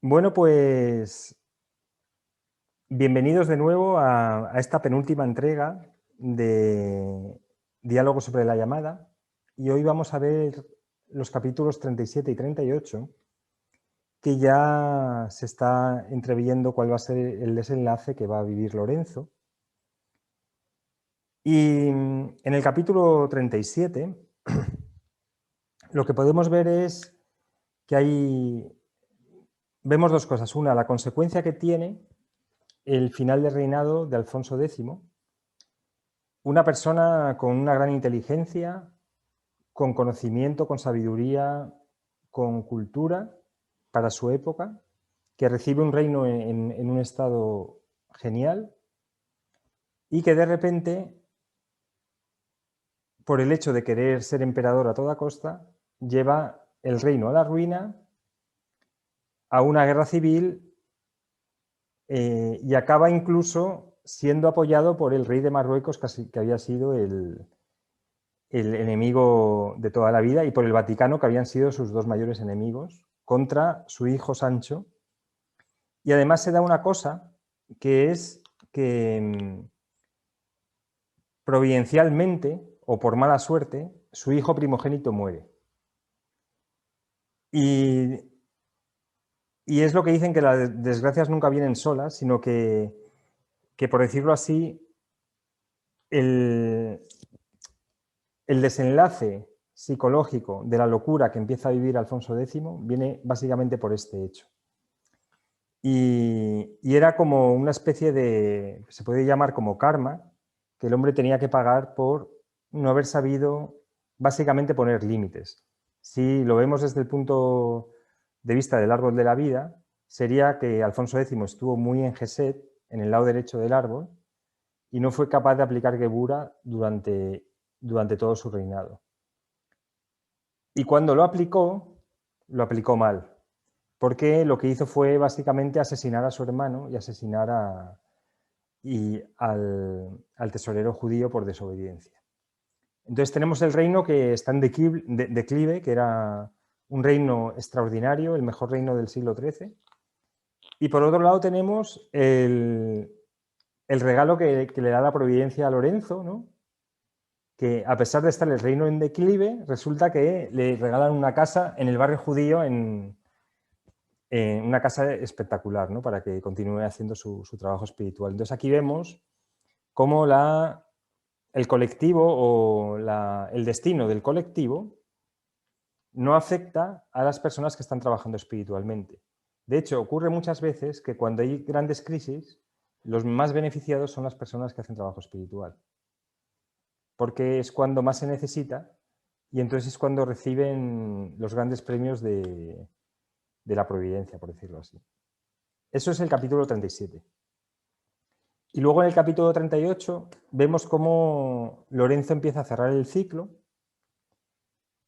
Bueno, pues bienvenidos de nuevo a esta penúltima entrega de Diálogo sobre la llamada. Y hoy vamos a ver los capítulos 37 y 38, que ya se está entreviendo cuál va a ser el desenlace que va a vivir Lorenzo. Y en el capítulo 37 lo que podemos ver es que vemos dos cosas. Una, la consecuencia que tiene el final del reinado de Alfonso X, una persona con una gran inteligencia, con conocimiento, con sabiduría, con cultura para su época, que recibe un reino en un estado genial y que de repente, por el hecho de querer ser emperador a toda costa, lleva el reino a la ruina, a una guerra civil y acaba incluso siendo apoyado por el rey de Marruecos, que había sido el enemigo de toda la vida, y por el Vaticano, que habían sido sus dos mayores enemigos, contra su hijo Sancho. Y además se da una cosa, que es que providencialmente, o por mala suerte, su hijo primogénito muere. Y es lo que dicen, que las desgracias nunca vienen solas, sino que por decirlo así, el desenlace psicológico de la locura que empieza a vivir Alfonso X viene básicamente por este hecho. Y era como una especie de, se puede llamar como karma, que el hombre tenía que pagar por no haber sabido básicamente poner límites. Si lo vemos desde el punto de vista del árbol de la vida, sería que Alfonso X estuvo muy en Geset, en el lado derecho del árbol, y no fue capaz de aplicar Gebura durante todo su reinado. Y cuando lo aplicó mal, porque lo que hizo fue básicamente asesinar a su hermano y asesinar al tesorero judío por desobediencia. Entonces tenemos el reino que está en declive, que era un reino extraordinario, el mejor reino del siglo XIII. Y por otro lado tenemos el regalo que le da la providencia a Lorenzo, ¿no? Que a pesar de estar el reino en declive, resulta que le regalan una casa en el barrio judío, en una casa espectacular, ¿no? Para que continúe haciendo su trabajo espiritual. Entonces aquí vemos cómo el colectivo o el destino del colectivo no afecta a las personas que están trabajando espiritualmente. De hecho, ocurre muchas veces que cuando hay grandes crisis, los más beneficiados son las personas que hacen trabajo espiritual, porque es cuando más se necesita y entonces es cuando reciben los grandes premios de la providencia, por decirlo así. Eso es el capítulo 37. Y luego en el capítulo 38 vemos cómo Lorenzo empieza a cerrar el ciclo,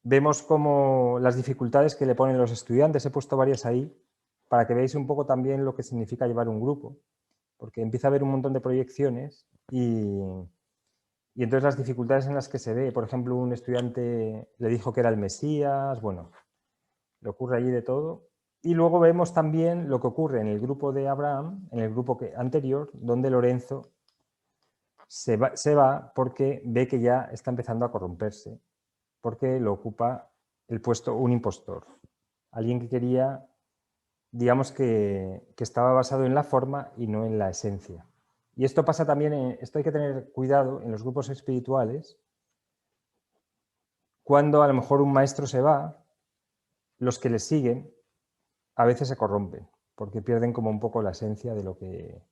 vemos cómo las dificultades que le ponen los estudiantes, he puesto varias ahí, para que veáis un poco también lo que significa llevar un grupo, porque empieza a haber un montón de proyecciones y entonces las dificultades en las que se ve, por ejemplo, un estudiante le dijo que era el Mesías, bueno, le ocurre allí de todo. Y luego vemos también lo que ocurre en el grupo de Abraham, en el grupo anterior, donde Lorenzo se va porque ve que ya está empezando a corromperse, porque lo ocupa el puesto un impostor, alguien que quería, digamos que estaba basado en la forma y no en la esencia. Y esto pasa también, esto hay que tener cuidado en los grupos espirituales, cuando a lo mejor un maestro se va, los que le siguen a veces se corrompen, porque pierden como un poco la esencia de lo que...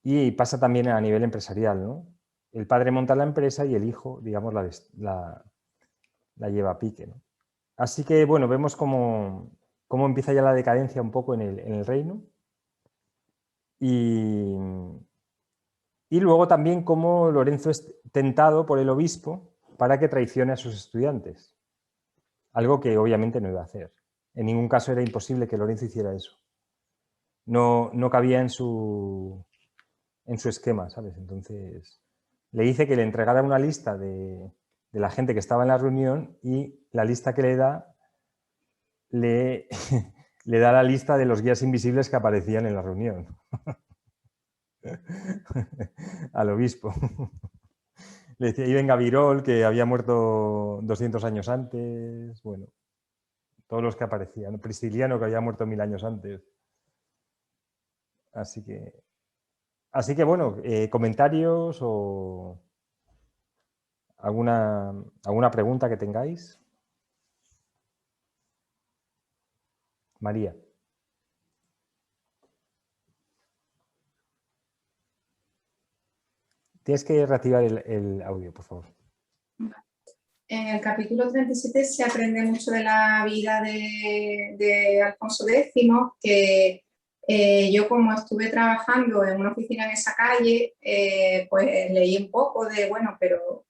Y pasa también a nivel empresarial, ¿no? El padre monta la empresa y el hijo, digamos, la lleva a pique, ¿no? Así que, bueno, vemos cómo empieza ya la decadencia un poco en el reino. Y luego también cómo Lorenzo es tentado por el obispo para que traicione a sus estudiantes. Algo que obviamente no iba a hacer. En ningún caso era imposible que Lorenzo hiciera eso. No cabía en su esquema, ¿sabes? Entonces le dice que le entregara una lista de la gente que estaba en la reunión y la lista que le da le le da la lista de los guías invisibles que aparecían en la reunión al obispo. Le decía, y venga Virol, que había muerto 200 años antes, bueno, todos los que aparecían, Prisciliano, que había muerto 1000 años antes. Así que bueno, comentarios o alguna pregunta que tengáis. María. Tienes que reactivar el audio, por favor. En el capítulo 37 se aprende mucho de la vida de Alfonso X, que yo como estuve trabajando en una oficina en esa calle, pues leí un poco de, bueno, pero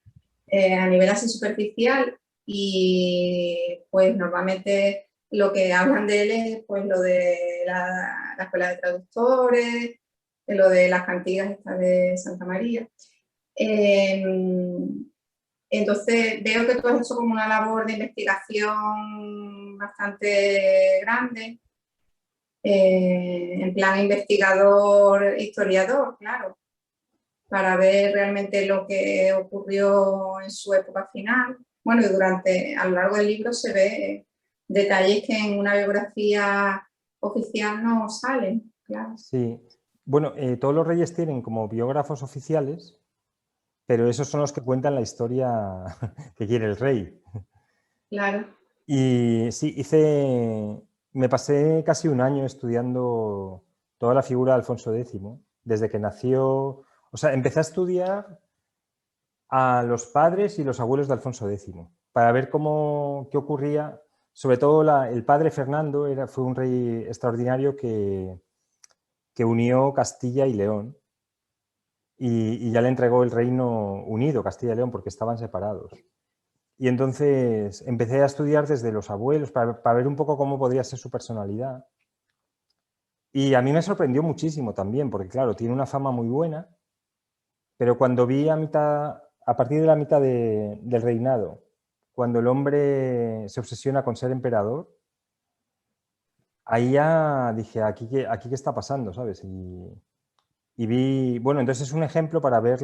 a nivel así superficial, y pues normalmente lo que hablan de él es pues lo de la escuela de traductores, de lo de las cantigas estas de Santa María. Entonces veo que tú has hecho como una labor de investigación bastante grande, en plan investigador, historiador, claro, para ver realmente lo que ocurrió en su época final. Bueno, y a lo largo del libro se ve detalles que en una biografía oficial no salen, claro. Sí, bueno, todos los reyes tienen como biógrafos oficiales, pero esos son los que cuentan la historia que quiere el rey. Claro. Y sí, me pasé casi un año estudiando toda la figura de Alfonso X, desde que nació, o sea, empecé a estudiar a los padres y los abuelos de Alfonso X, para ver qué ocurría. Sobre todo el padre Fernando fue un rey extraordinario que unió Castilla y León y ya le entregó el reino unido, Castilla y León, porque estaban separados. Y entonces empecé a estudiar desde los abuelos para ver un poco cómo podría ser su personalidad. Y a mí me sorprendió muchísimo también, porque claro, tiene una fama muy buena, pero cuando vi a partir de la mitad del reinado, cuando el hombre se obsesiona con ser emperador, ahí ya dije, aquí qué está pasando, ¿sabes? Y vi, bueno, entonces es un ejemplo para ver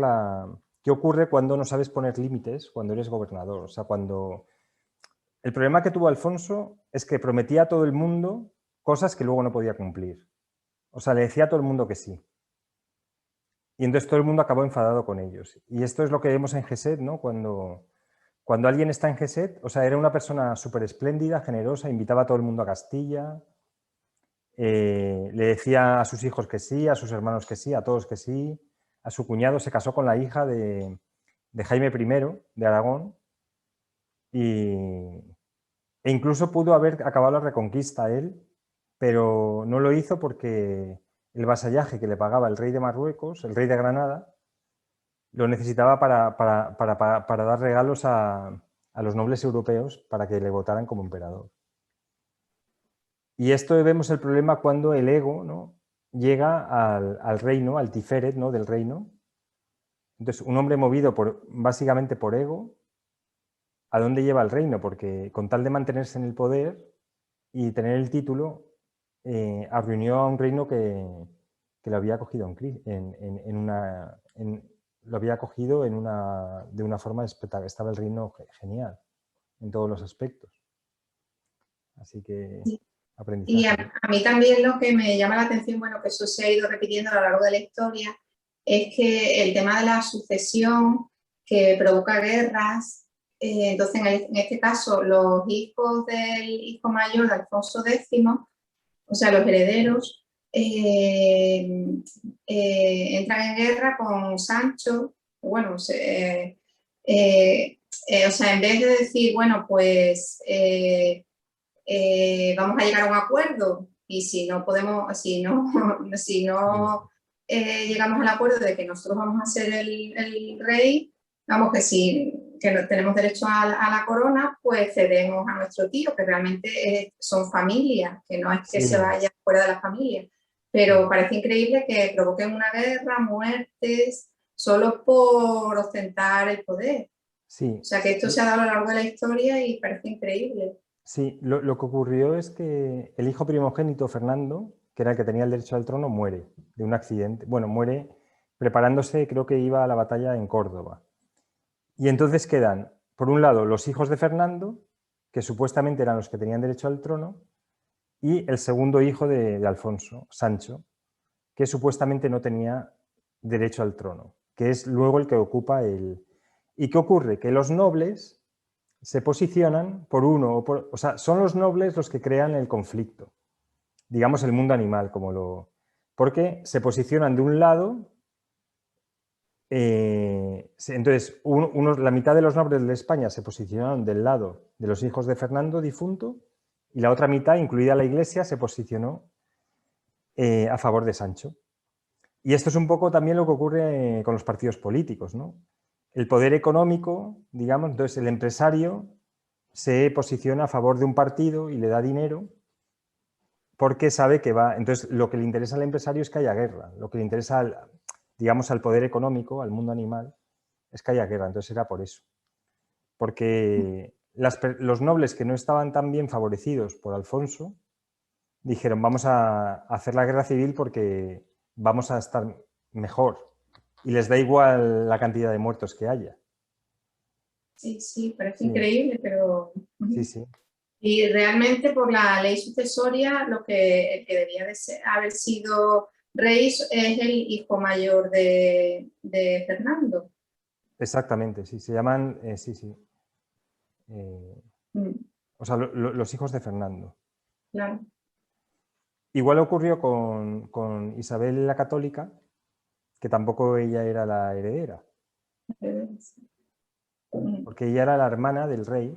qué ocurre cuando no sabes poner límites, cuando eres gobernador. O sea, el problema que tuvo Alfonso es que prometía a todo el mundo cosas que luego no podía cumplir. O sea, le decía a todo el mundo que sí. Y entonces todo el mundo acabó enfadado con ellos. Y esto es lo que vemos en Geset, ¿no? Cuando alguien está en Geset, o sea, era una persona súper espléndida, generosa, invitaba a todo el mundo a Castilla, le decía a sus hijos que sí, a sus hermanos que sí, a todos que sí, a su cuñado se casó con la hija de Jaime I de Aragón e incluso pudo haber acabado la reconquista él, pero no lo hizo porque el vasallaje que le pagaba el rey de Marruecos, el rey de Granada, lo necesitaba para dar regalos a los nobles europeos para que le votaran como emperador. Y esto vemos el problema cuando el ego, ¿no?, llega al reino, al tiferet, ¿no?, del reino. Entonces, un hombre movido básicamente por ego, ¿a dónde lleva el reino? Porque con tal de mantenerse en el poder y tener el título, arruinó a un reino que lo había cogido de una forma espectacular. Estaba el reino genial en todos los aspectos. Así que aprendizaje. Y a mí también lo que me llama la atención, bueno, que eso se ha ido repitiendo a lo largo de la historia, es que el tema de la sucesión que provoca guerras, entonces en este caso los hijos del hijo mayor de Alfonso X, o sea, los herederos, entran en guerra con Sancho. Bueno, o sea, en vez de decir, bueno, pues vamos a llegar a un acuerdo, y si no podemos, si no llegamos al acuerdo de que nosotros vamos a ser el rey, vamos, que no tenemos derecho a la corona, pues cedemos a nuestro tío, que realmente son familia, que no es que se vaya fuera de la familia. Pero parece increíble que provoquen una guerra, muertes, solo por ostentar el poder. Sí. O sea, que esto se ha dado a lo largo de la historia y parece increíble. Sí, lo que ocurrió es que el hijo primogénito, Fernando, que era el que tenía el derecho al trono, muere de un accidente. Bueno, muere preparándose, creo que iba a la batalla en Córdoba. Y entonces quedan, por un lado, los hijos de Fernando, que supuestamente eran los que tenían derecho al trono, y el segundo hijo de Alfonso, Sancho, que supuestamente no tenía derecho al trono, que es luego el que ocupa el... ¿Y qué ocurre? Que los nobles se posicionan por uno, o sea, son los nobles los que crean el conflicto, digamos el mundo animal, porque se posicionan de un lado, entonces la mitad de los nobles de España se posicionaron del lado de los hijos de Fernando difunto y la otra mitad, incluida la Iglesia, se posicionó a favor de Sancho. Y esto es un poco también lo que ocurre con los partidos políticos, ¿no? El poder económico, digamos, entonces el empresario se posiciona a favor de un partido y le da dinero porque sabe que va... Entonces, lo que le interesa al empresario es que haya guerra. Lo que le interesa, digamos, al poder económico, al mundo animal, es que haya guerra. Entonces, era por eso. Porque los nobles que no estaban tan bien favorecidos por Alfonso dijeron, vamos a hacer la guerra civil porque vamos a estar mejor. Y les da igual la cantidad de muertos que haya. Sí, sí, parece increíble, pero... Sí, sí. Y realmente por la ley sucesoria, el que debía de haber sido rey es el hijo mayor de Fernando. Exactamente, sí, se llaman, sí, sí. O sea, los hijos de Fernando. Claro. Igual ocurrió con Isabel la Católica, que tampoco ella era la heredera. Porque ella era la hermana del rey.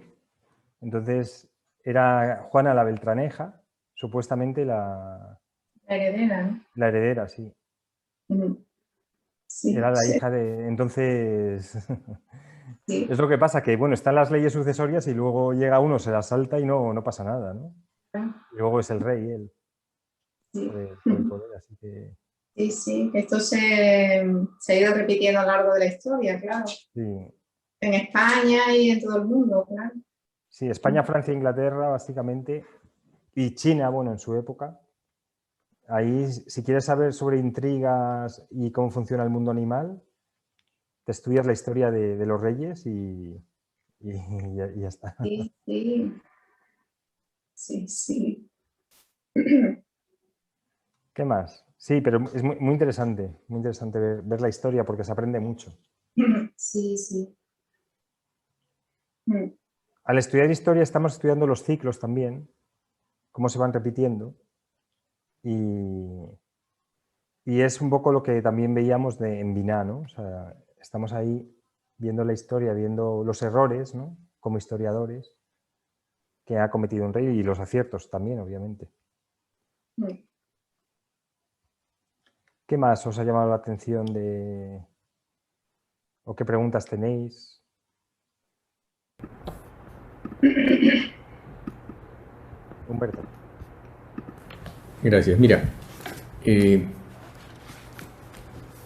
Entonces, era Juana la Beltraneja, supuestamente la heredera, ¿no? La heredera, sí. Sí, era la sí. hija de... Entonces, Sí. es lo que pasa, que bueno, están las leyes sucesorias y luego llega uno, se las salta y no pasa nada, ¿no? Y luego es el rey, él, Sí. por el poder, así que... Sí, sí, esto se ha ido repitiendo a lo largo de la historia, claro. Sí. En España y en todo el mundo, claro. Sí, España, Francia, Inglaterra, básicamente, y China, bueno, en su época. Ahí, si quieres saber sobre intrigas y cómo funciona el mundo animal, te estudias la historia de los reyes y ya está. Sí, sí. Sí, sí. ¿Qué más? Sí, pero es muy interesante ver la historia porque se aprende mucho. Sí, sí. Al estudiar historia estamos estudiando los ciclos también, cómo se van repitiendo. Y es un poco lo que también veíamos en Binah, ¿no? O sea, estamos ahí viendo la historia, viendo los errores, ¿no? Como historiadores que ha cometido un rey y los aciertos también, obviamente. ¿Qué más os ha llamado la atención o qué preguntas tenéis? Humberto. Gracias. Mira,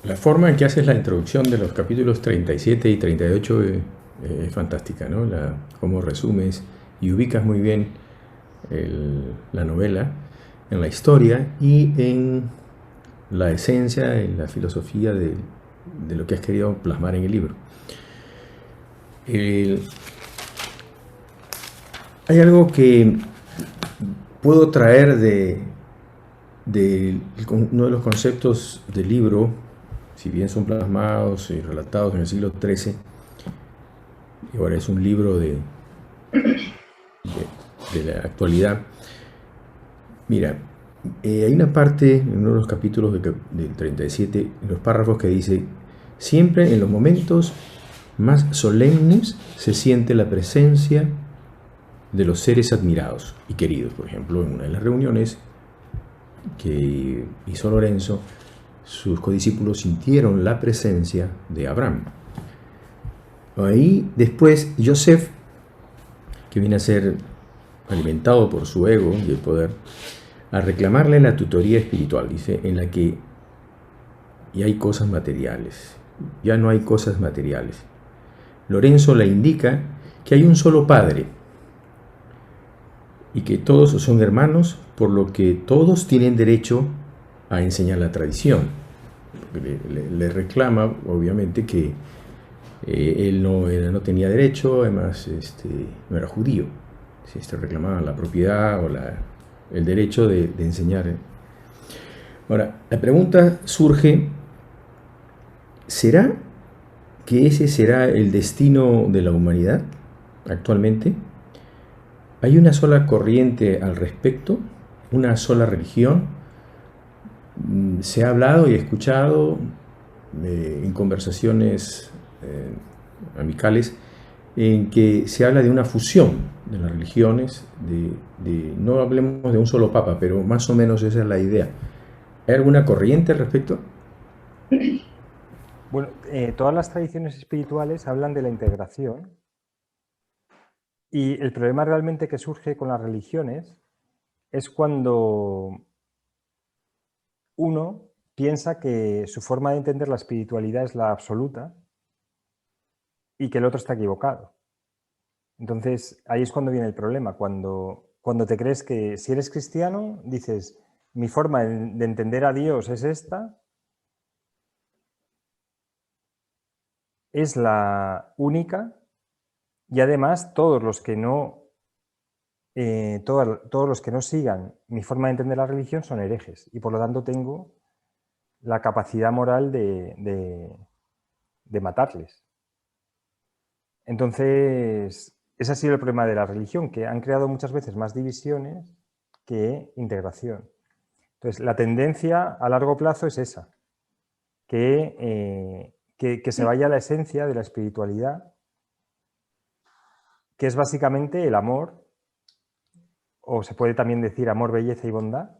la forma en que haces la introducción de los capítulos 37 y 38 es fantástica, ¿no? Cómo resumes y ubicas muy bien la novela en la historia y en la esencia, en la filosofía de lo que has querido plasmar en el libro. Hay algo que puedo traer de uno de los conceptos del libro, si bien son plasmados y relatados en el siglo XIII, y ahora es un libro de la actualidad. Mira, hay una parte en uno de los capítulos del 37, en los párrafos, que dice: siempre en los momentos más solemnes se siente la presencia de los seres admirados y queridos. Por ejemplo, en una de las reuniones que hizo Lorenzo, sus codiscípulos sintieron la presencia de Abraham. Ahí después Joseph, que viene a ser alimentado por su ego y el poder, a reclamarle la tutoría espiritual, dice, en la que ya hay cosas materiales, ya no hay cosas materiales. Lorenzo le indica que hay un solo Padre, y que todos son hermanos, por lo que todos tienen derecho a enseñar la tradición. Le reclama, obviamente, que él no tenía derecho, además no era judío. Reclamaban la propiedad o el derecho de enseñar. Ahora, la pregunta surge, ¿será que ese será el destino de la humanidad actualmente? ¿Hay una sola corriente al respecto? ¿Una sola religión? Se ha hablado y escuchado en conversaciones amicales en que se habla de una fusión de las religiones, no hablemos de un solo papa, pero más o menos esa es la idea. ¿Hay alguna corriente al respecto? Bueno, todas las tradiciones espirituales hablan de la integración, y el problema realmente que surge con las religiones es cuando uno piensa que su forma de entender la espiritualidad es la absoluta y que el otro está equivocado. Entonces, ahí es cuando viene el problema, cuando te crees que si eres cristiano, dices, mi forma de entender a Dios es esta, es la única, y además todos los que no sigan mi forma de entender la religión son herejes, y por lo tanto tengo la capacidad moral de matarles. Entonces, ese ha sido el problema de la religión, que han creado muchas veces más divisiones que integración. Entonces, la tendencia a largo plazo es esa, que se vaya a la esencia de la espiritualidad, que es básicamente el amor, o se puede también decir amor, belleza y bondad,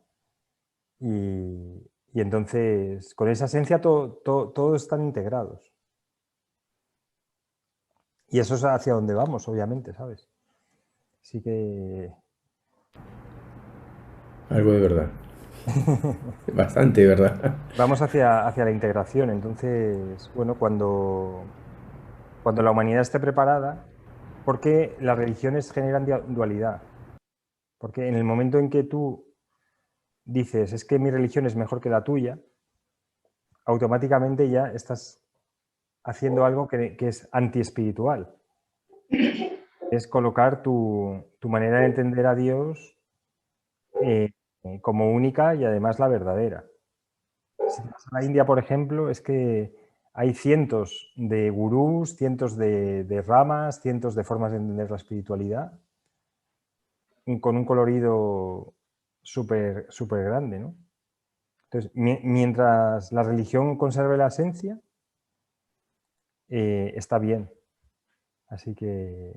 y entonces con esa esencia todos están integrados. Y eso es hacia donde vamos, obviamente, ¿sabes? Así que... Algo de verdad. Bastante verdad. Vamos hacia la integración. Entonces, bueno, cuando la humanidad esté preparada, porque las religiones generan dualidad. Porque en el momento en que tú dices, es que mi religión es mejor que la tuya, automáticamente ya estás haciendo algo que es antiespiritual. Es colocar tu manera de entender a Dios como única y además la verdadera. Si te vas a la India, por ejemplo, es que hay cientos de gurús, cientos de ramas, cientos de formas de entender la espiritualidad, con un colorido súper grande, ¿no? Entonces, mientras la religión conserve la esencia, está bien. Así que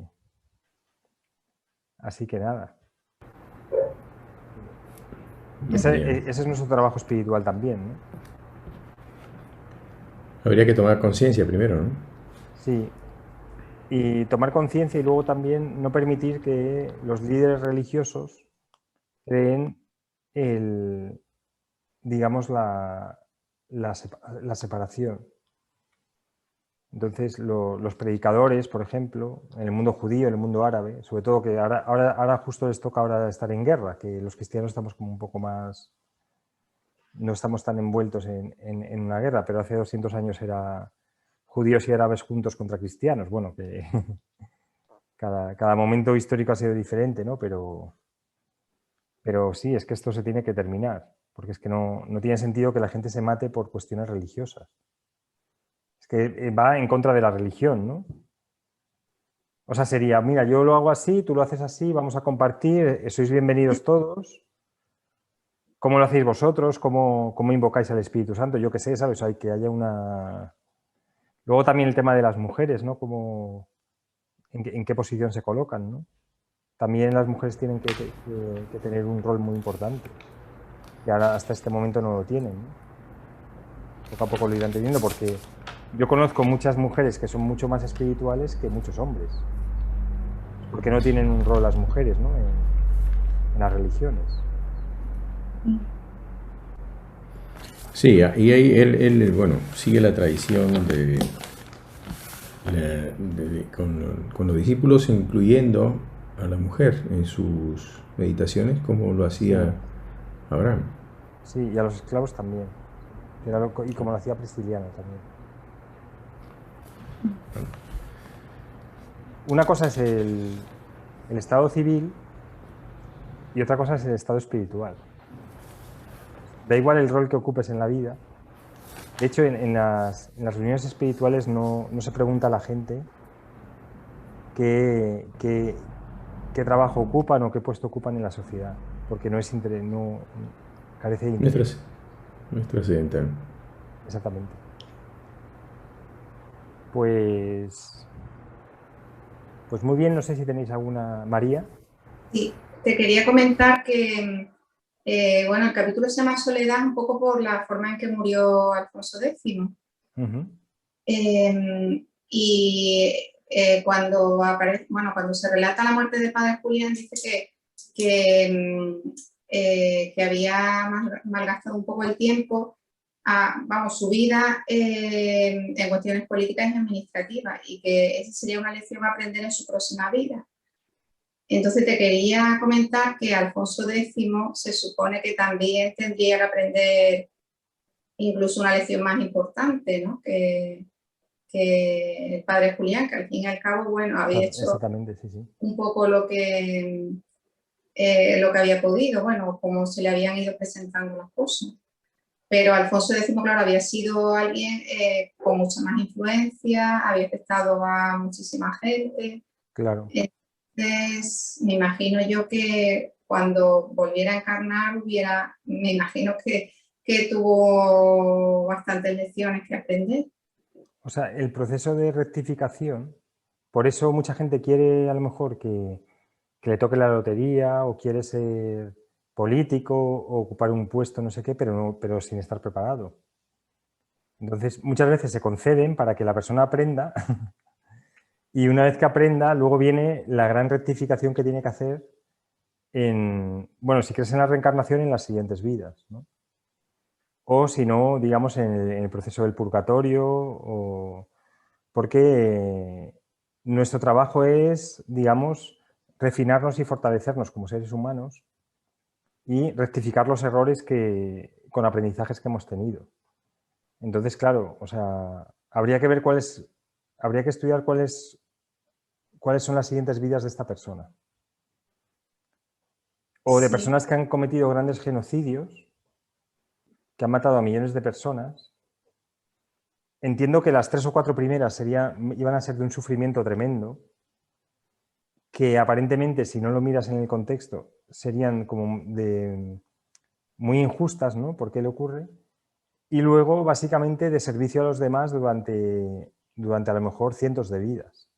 nada. Ese es nuestro trabajo espiritual también, ¿no? Habría que tomar conciencia primero, ¿no? Sí. Y tomar conciencia, y luego también no permitir que los líderes religiosos creen digamos, la separación. Entonces, los predicadores, por ejemplo, en el mundo judío, en el mundo árabe, sobre todo que ahora justo les toca ahora estar en guerra, que los cristianos estamos como un poco más, no estamos tan envueltos en una guerra, pero hace 200 años era judíos y árabes juntos contra cristianos. Bueno, que cada momento histórico ha sido diferente, ¿no? Pero sí, es que esto se tiene que terminar, porque es que no tiene sentido que la gente se mate por cuestiones religiosas. Es que va en contra de la religión, ¿no? O sea, sería, mira, yo lo hago así, tú lo haces así, vamos a compartir, sois bienvenidos todos. ¿Cómo lo hacéis vosotros? ¿Cómo invocáis al Espíritu Santo? Yo qué sé, ¿sabes? Hay que haya una... Luego también el tema de las mujeres, ¿no? ¿En qué posición se colocan, ¿no? También las mujeres tienen que tener un rol muy importante. Y ahora hasta este momento no lo tienen, ¿no? Poco a poco lo irán teniendo, porque yo conozco muchas mujeres que son mucho más espirituales que muchos hombres. Porque no tienen un rol las mujeres, ¿no? En las religiones. Sí, y ahí él bueno, sigue la tradición con los discípulos, incluyendo a la mujer en sus meditaciones como lo hacía Abraham. Sí, y a los esclavos también. Y como lo hacía Prisciliano también. Una cosa es el estado civil y otra cosa es el estado espiritual. Da igual el rol que ocupes en la vida. De hecho, en las reuniones espirituales no se pregunta a la gente qué trabajo ocupan o qué puesto ocupan en la sociedad, porque no carece de interés. No es trascendental. Exactamente. Pues muy bien, no sé si tenéis alguna... María. Sí, te quería comentar que, bueno, el capítulo se llama Soledad un poco por la forma en que murió Alfonso X. Cuando aparece, bueno, cuando se relata la muerte del padre Julián, dice que había malgastado un poco el tiempo, vamos, su vida en cuestiones políticas y administrativas, y que esa sería una lección a aprender en su próxima vida. Entonces te quería comentar que Alfonso X se supone que también tendría que aprender incluso una lección más importante, ¿no? que el padre Julián, que al fin y al cabo, bueno, había hecho exactamente, sí, sí. un poco lo que había podido, bueno, como se le habían ido presentando las cosas. Pero Alfonso X, claro, había sido alguien con mucha más influencia, había afectado a muchísima gente. Claro. Entonces, me imagino yo que cuando volviera a encarnar me imagino que tuvo bastantes lecciones que aprender. O sea, el proceso de rectificación, por eso mucha gente quiere a lo mejor que le toque la lotería o quiere ser político o ocupar un puesto, no sé qué, pero sin estar preparado. Entonces, muchas veces se conceden para que la persona aprenda y una vez que aprenda, luego viene la gran rectificación que tiene que hacer bueno, si crees en la reencarnación, en las siguientes vidas, ¿no? O si no, digamos, en el proceso del purgatorio, porque nuestro trabajo es, digamos, refinarnos y fortalecernos como seres humanos y rectificar los errores con aprendizajes que hemos tenido. Entonces, claro, o sea, habría que ver habría que estudiar cuáles son las siguientes vidas de esta persona. O de personas que han cometido grandes genocidios, que han matado a millones de personas. Entiendo que las 3 o 4 primeras iban a ser de un sufrimiento tremendo, que aparentemente, si no lo miras en el contexto, serían como muy injustas, ¿no? ¿Por qué le ocurre? Y luego, básicamente, de servicio a los demás durante a lo mejor cientos de vidas.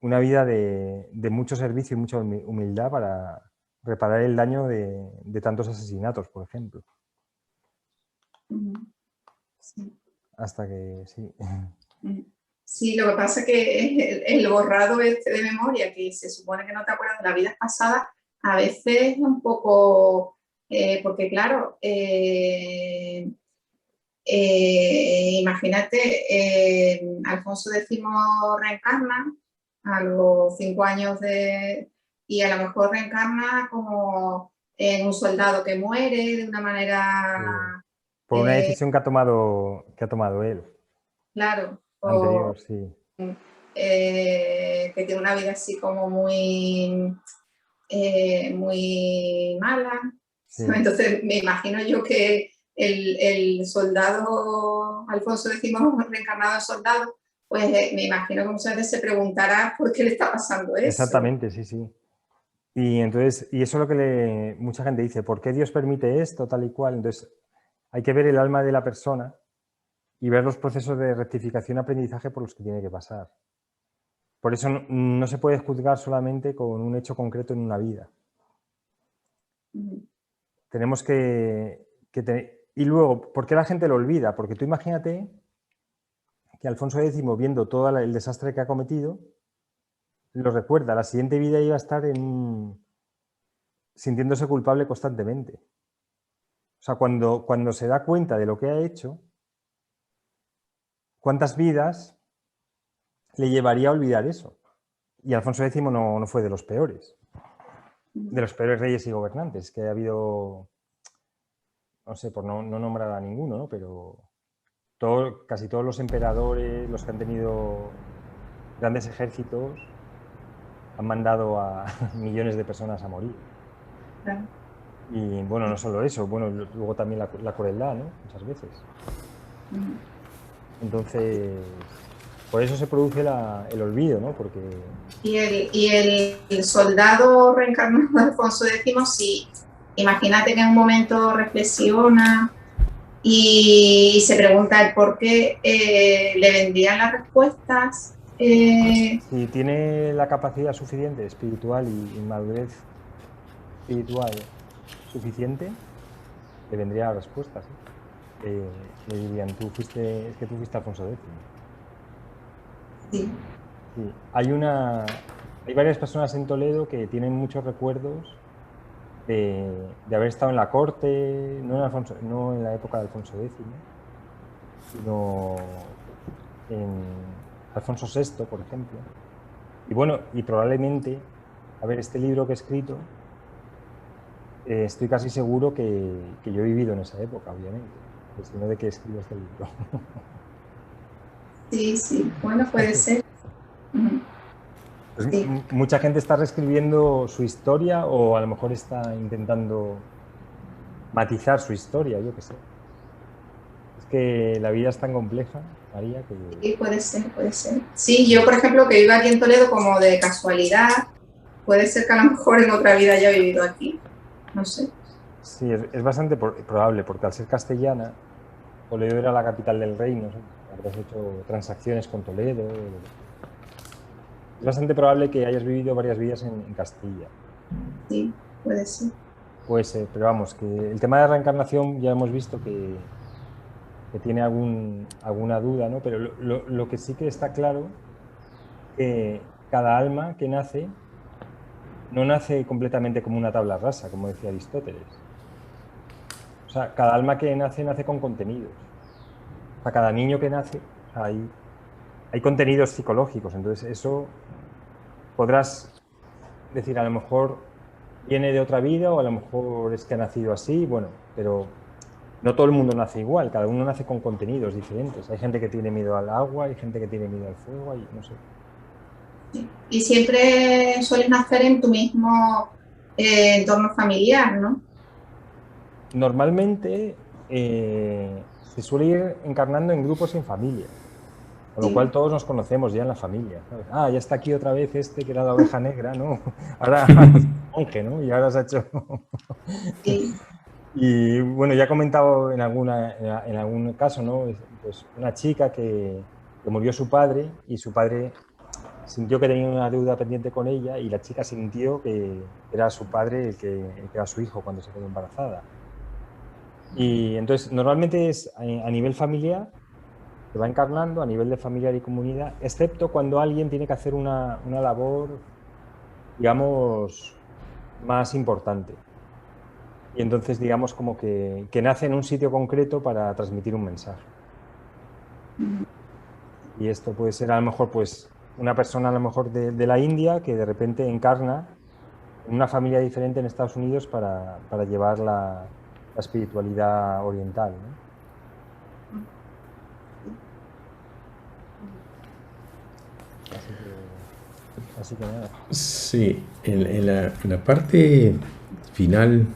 Una vida de mucho servicio y mucha humildad para reparar el daño de tantos asesinatos, por ejemplo. Sí. Hasta que, sí. Sí, lo que pasa es que el borrado de memoria, que se supone que no te acuerdas de las vidas pasadas, a veces es un poco, porque claro, imagínate, Alfonso X reencarna a los 5 años y a lo mejor reencarna como en un soldado que muere de una manera... Por una decisión que ha tomado él. Claro. Anterior, sí. Que tiene una vida así como muy, muy mala. Sí. Entonces me imagino yo que el soldado Alfonso X reencarnado en soldado, pues me imagino que muchas veces se preguntará por qué le está pasando eso. Exactamente, sí, sí. Y entonces, y eso es lo que mucha gente dice, ¿por qué Dios permite esto, tal y cual? Entonces, hay que ver el alma de la persona y ver los procesos de rectificación y aprendizaje por los que tiene que pasar. Por eso no se puede juzgar solamente con un hecho concreto en una vida. Tenemos que y luego, ¿por qué la gente lo olvida? Porque tú imagínate que Alfonso X, viendo todo el desastre que ha cometido, lo recuerda. La siguiente vida iba a estar sintiéndose culpable constantemente. O sea, cuando se da cuenta de lo que ha hecho, ¿cuántas vidas le llevaría a olvidar eso? Y Alfonso X no fue de los peores reyes y gobernantes, que ha habido, no sé, por no nombrar a ninguno, ¿no? Pero casi todos los emperadores, los que han tenido grandes ejércitos, han mandado a millones de personas a morir. Claro. Y bueno, no solo eso, bueno, luego también la crueldad, ¿no? Muchas veces. Entonces, por eso se produce el olvido, ¿no? Porque... Y el soldado reencarnado de Alfonso X, sí, imagínate que en un momento reflexiona y se pregunta el por qué, le vendrían las respuestas. Si tiene la capacidad suficiente espiritual y madurez espiritual suficiente, le vendría la respuesta, ¿sí? Le dirían, es que tú fuiste Alfonso X. Sí. Sí. Hay varias personas en Toledo que tienen muchos recuerdos de haber estado en la corte, no en la época de Alfonso X, sino en Alfonso VI, por ejemplo. Y bueno, y probablemente, a ver, este libro que he escrito, estoy casi seguro que yo he vivido en esa época, obviamente, pues si no, ¿de qué escribo este libro? Sí, bueno, puede ser. Pues Sí. mucha gente está reescribiendo su historia o a lo mejor está intentando matizar su historia, yo qué sé. Es que la vida es tan compleja, María, que... Sí, puede ser. Sí, yo, por ejemplo, que vivo aquí en Toledo como de casualidad, puede ser que a lo mejor en otra vida haya vivido aquí, no sé. Sí, es bastante probable, porque al ser castellana, Toledo era la capital del reino, ¿sí? Habrás hecho transacciones con Toledo. Es bastante probable que hayas vivido varias vidas en Castilla. Sí, puede ser. Puede ser, pero vamos, que el tema de reencarnación ya hemos visto que tiene alguna duda, ¿no? Pero lo que sí que está claro, que cada alma que nace no nace completamente como una tabla rasa, como decía Aristóteles. O sea, cada alma que nace con contenidos. O sea, cada niño que nace, hay contenidos psicológicos. Entonces, eso podrás decir, a lo mejor viene de otra vida o a lo mejor es que ha nacido así, bueno, pero no todo el mundo nace igual, cada uno nace con contenidos diferentes. Hay gente que tiene miedo al agua, hay gente que tiene miedo al fuego, hay, no sé. Y siempre sueles nacer en tu mismo entorno familiar, ¿no? Normalmente se suele ir encarnando en grupos y en familia, con lo Sí. cual todos nos conocemos ya en la familia, ¿sabes? Ah, ya está aquí otra vez este que era la oveja negra, ¿no? Ahora es monje, ¿no? Y ahora se ha hecho... Sí. Y bueno, ya he comentado en algún caso, ¿no? Pues una chica que murió su padre y su padre sintió que tenía una deuda pendiente con ella y la chica sintió que era su padre el que era su hijo cuando se quedó embarazada. Y entonces normalmente es a nivel familiar, se va encarnando a nivel de familiar y comunidad, excepto cuando alguien tiene que hacer una labor, digamos, más importante. Y entonces, digamos, como que nace en un sitio concreto para transmitir un mensaje. Y esto puede ser a lo mejor, pues, una persona a lo mejor de la India que de repente encarna en una familia diferente en Estados Unidos para llevar la espiritualidad oriental, ¿no? Así que nada. Sí, en la parte final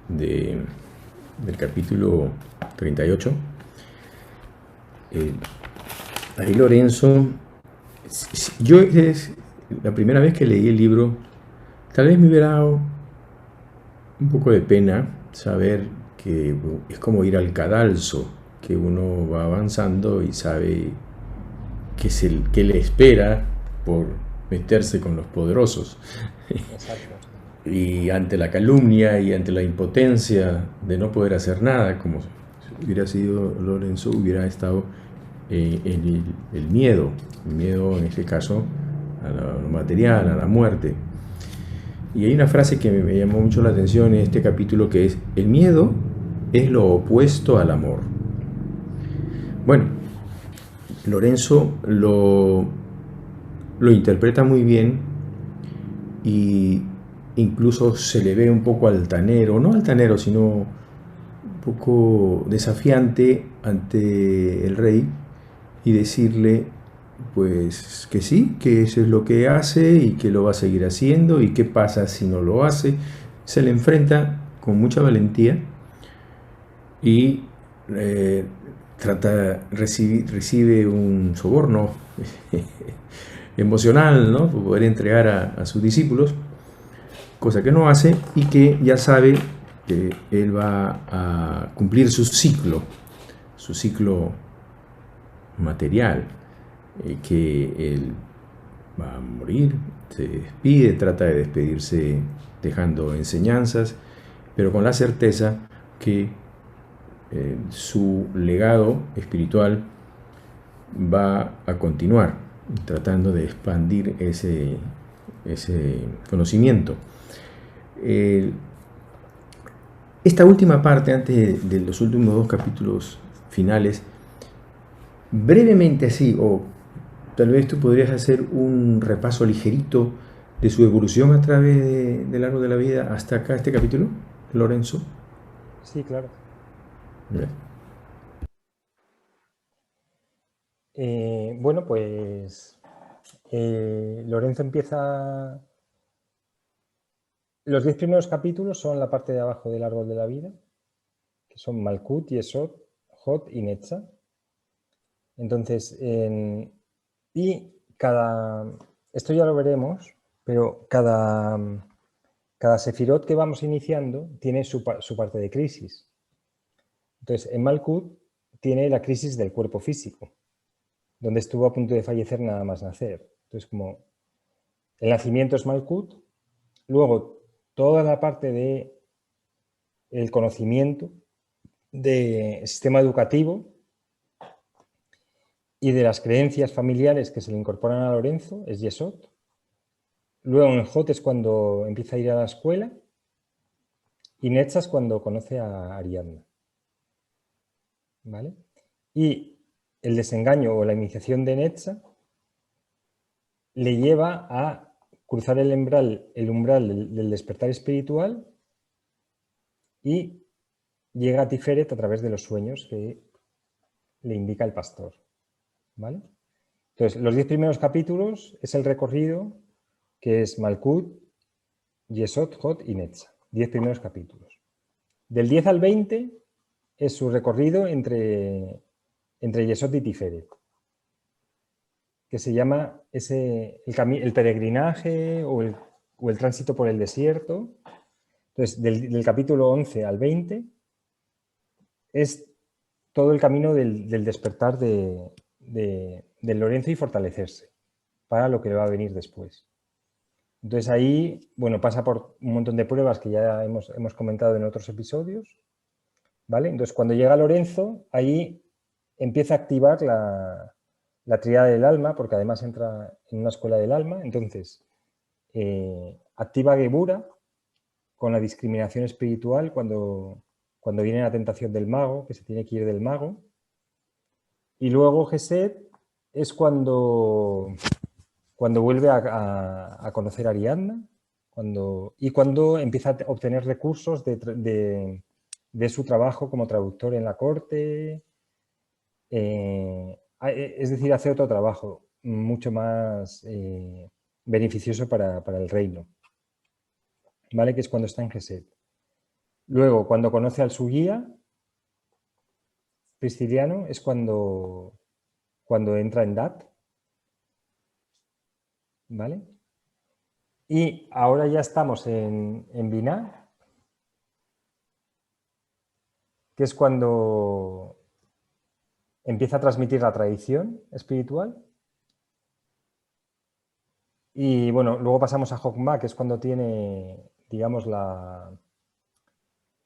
del capítulo 38, ahí Lorenzo, yo es la primera vez que leí el libro, tal vez me hubiera dado un poco de pena saber que es como ir al cadalso, que uno va avanzando y sabe que le espera por meterse con los poderosos. Exacto. Y ante la calumnia y ante la impotencia de no poder hacer nada, como si hubiera sido Lorenzo, hubiera estado en el miedo en este caso a lo material, a la muerte. Y hay una frase que me llamó mucho la atención en este capítulo, que es: el miedo es lo opuesto al amor. Bueno, Lorenzo lo lo interpreta muy bien y incluso se le ve un poco altanero, no altanero, sino un poco desafiante ante el rey y decirle pues que sí, que eso es lo que hace y que lo va a seguir haciendo y qué pasa si no lo hace. Se le enfrenta con mucha valentía y recibe un soborno emocional, ¿no? Por poder entregar a sus discípulos, cosa que no hace y que ya sabe que él va a cumplir su ciclo material, que él va a morir, se despide, trata de despedirse dejando enseñanzas, pero con la certeza que su legado espiritual va a continuar tratando de expandir ese conocimiento. Esta última parte, antes de los últimos 2 capítulos finales, brevemente así, o tal vez tú podrías hacer un repaso ligerito de su evolución a través del árbol de la vida hasta acá, este capítulo, Lorenzo. Sí, claro. Bien. Bueno, pues Lorenzo empieza... Los 10 primeros capítulos son la parte de abajo del árbol de la vida, que son Malkut, Yesod, Hod y Netza. Entonces, esto ya lo veremos, pero cada sefirot que vamos iniciando tiene su parte de crisis. Entonces, en Malkut tiene la crisis del cuerpo físico, donde estuvo a punto de fallecer nada más nacer. Entonces, como el nacimiento es Malkut, luego toda la parte de el conocimiento del sistema educativo y de las creencias familiares que se le incorporan a Lorenzo es Yesod. Luego en Hot es cuando empieza a ir a la escuela y Netza es cuando conoce a Ariadna. ¿Vale? Y el desengaño o la iniciación de Netza le lleva a cruzar el umbral del despertar espiritual y llega a Tiferet a través de los sueños que le indica el pastor. ¿Vale? Entonces, los 10 primeros capítulos es el recorrido que es Malkut, Yesod, Hod y Netza. 10 primeros capítulos. Del 10 al 20 es su recorrido entre Yesod y Tiferet, que se llama el peregrinaje o el tránsito por el desierto. Entonces, del capítulo 11 al 20 es todo el camino del despertar de Lorenzo y fortalecerse para lo que va a venir después. Entonces ahí, bueno, pasa por un montón de pruebas que ya hemos comentado en otros episodios, ¿vale? Entonces cuando llega Lorenzo, ahí empieza a activar la tríada del alma, porque además entra en una escuela del alma, entonces activa Gebura con la discriminación espiritual cuando viene la tentación del mago, que se tiene que ir del mago, y luego Gesed es cuando vuelve a conocer a Ariadna y cuando empieza a obtener recursos de su trabajo como traductor en la corte, es decir, hace otro trabajo mucho más beneficioso para el reino, ¿vale? Que es cuando está en Gesed. Luego, cuando conoce al su guía prisciliano, es cuando entra en Dat, ¿vale? Y ahora ya estamos en Binah, que es cuando empieza a transmitir la tradición espiritual. Y bueno, luego pasamos a Jokma, que es cuando tiene, digamos, la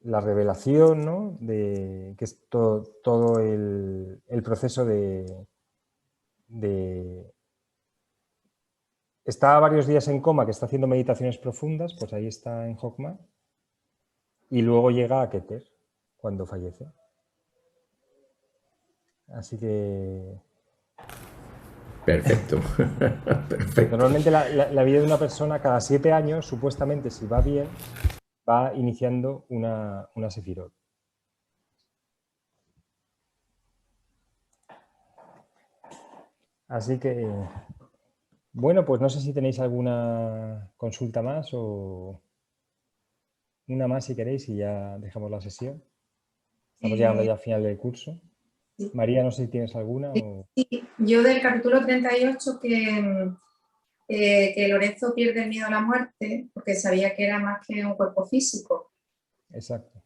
revelación, ¿no? Que es todo el proceso de... Está varios días en coma, que está haciendo meditaciones profundas, pues ahí está en Jokma. Y luego llega a Keter, cuando fallece. Así que... Perfecto. Perfecto. Normalmente la vida de una persona cada 7 años, supuestamente, si va bien, va iniciando una sefirot. Así que, bueno, pues no sé si tenéis alguna consulta más o una más si queréis y ya dejamos la sesión. Estamos llegando ya al final del curso. Sí. María, no sé si tienes alguna. O... Sí, yo del capítulo 38 que Lorenzo pierde el miedo a la muerte porque sabía que era más que un cuerpo físico. Exacto.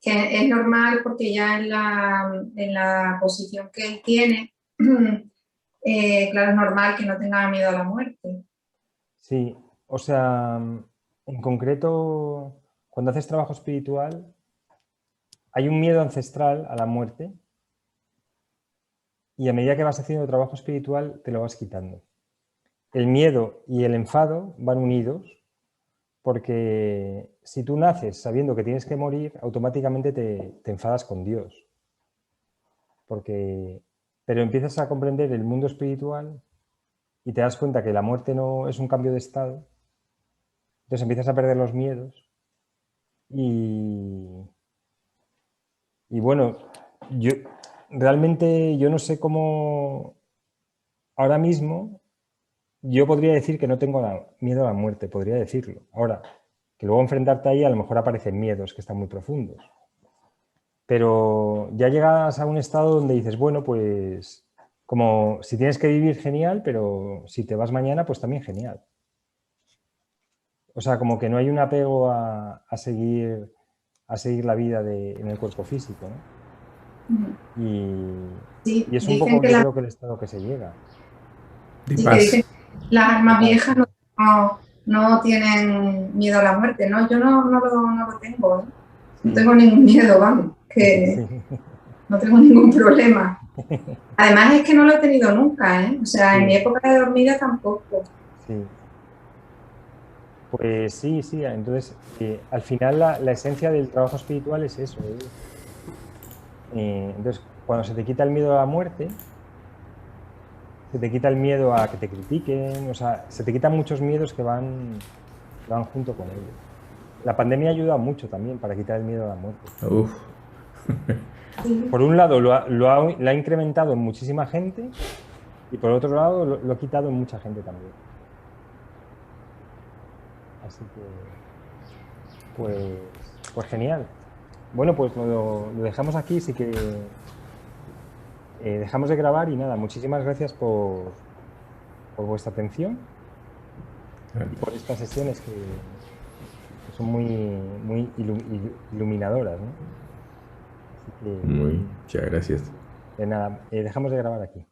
Que es normal porque ya en la posición que él tiene, claro, es normal que no tenga miedo a la muerte. Sí, o sea, en concreto, cuando haces trabajo espiritual, hay un miedo ancestral a la muerte y a medida que vas haciendo trabajo espiritual te lo vas quitando. El miedo y el enfado van unidos porque si tú naces sabiendo que tienes que morir, automáticamente te enfadas con Dios. Pero empiezas a comprender el mundo espiritual y te das cuenta que la muerte no es un cambio de estado, entonces empiezas a perder los miedos y bueno, realmente yo no sé cómo ahora mismo yo podría decir que no tengo miedo a la muerte, podría decirlo. Ahora, que luego enfrentarte ahí a lo mejor aparecen miedos que están muy profundos. Pero ya llegas a un estado donde dices, bueno, pues como si tienes que vivir, genial, pero si te vas mañana, pues también genial. O sea, como que no hay un apego a seguir la vida en el cuerpo físico, ¿no? Sí, Y es un dicen poco, que yo creo que el estado que se llega. De sí, que paz. dicen que las almas De paz, viejas no tienen miedo a la muerte, ¿no? Yo no lo tengo, ¿eh? No tengo ningún miedo, vamos, que sí. no tengo ningún problema. Además es que no lo he tenido nunca, ¿eh? O sea, en mi Sí, época de dormida tampoco. sí. Pues sí, sí. Entonces, al final la esencia del trabajo espiritual es eso. Entonces, cuando se te quita el miedo a la muerte, se te quita el miedo a que te critiquen, o sea, se te quitan muchos miedos que van junto con ello. La pandemia ayuda mucho también para quitar el miedo a la muerte. Uf. Por un lado, lo ha incrementado en muchísima gente y por otro lado, lo ha quitado en mucha gente también. Así que, pues genial. Bueno, pues lo dejamos aquí, sí que dejamos de grabar y nada, muchísimas gracias por vuestra atención y por estas sesiones que son muy iluminadoras, ¿no? Así que, Muchas gracias. de nada, dejamos de grabar aquí.